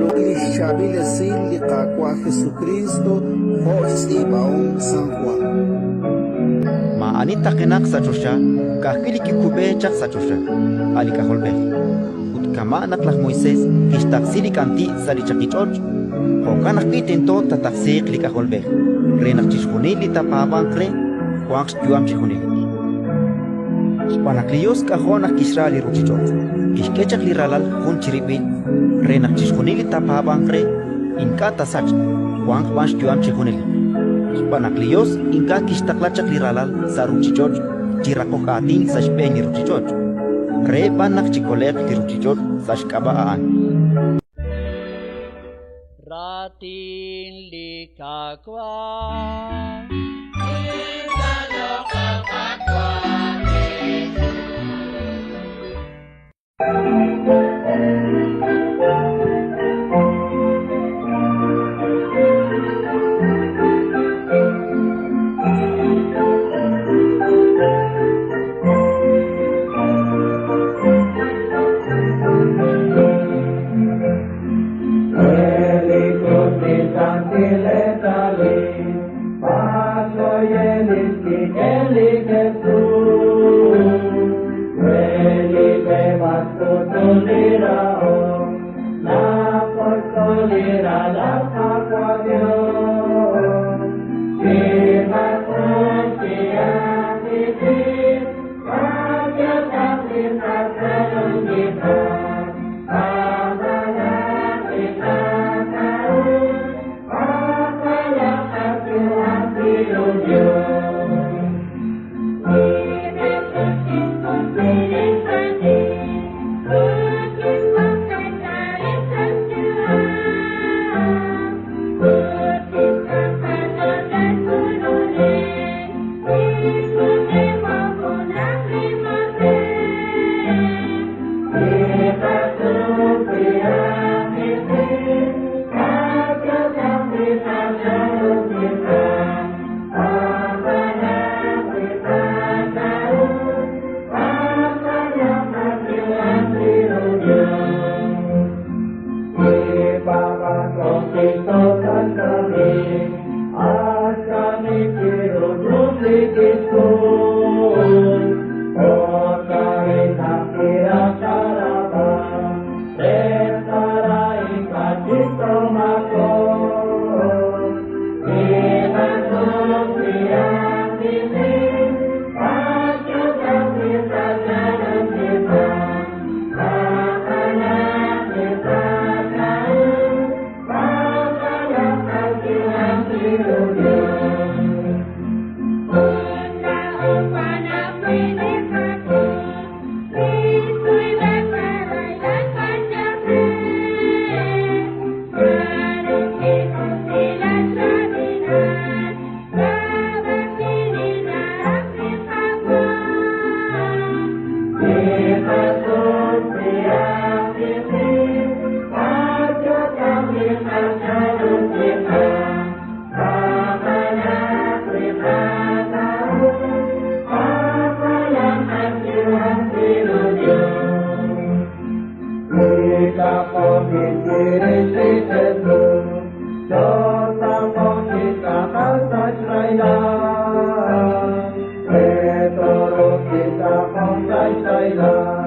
que estabelecido com Jesucristo, voz e baum San Juan. Ma anita kenak sa Joshua, kahkili ki kube chak sa Joshua, ali ka holbe. Ut kama anak lah Moises, kistak sili kanti sa li chakichoj, hokanak kitin to tataksik li ka holbe. Renak chishkuni li tapabang kre, kuaks juam chihuni. Panaklios ka honak kisra li ruchichoj, kiskechak li ralal hun chiripin, renak chishkuni li tapabang kre, inka tasach, kuang wans juam chihuni. Panaklios inka kistaklachak li ralal sa ruchichoj, chirakok atin sa shpen li ruchichoj. Re panak chikolek li ruchichoj sa shkabaan. Ratin likakwa Sai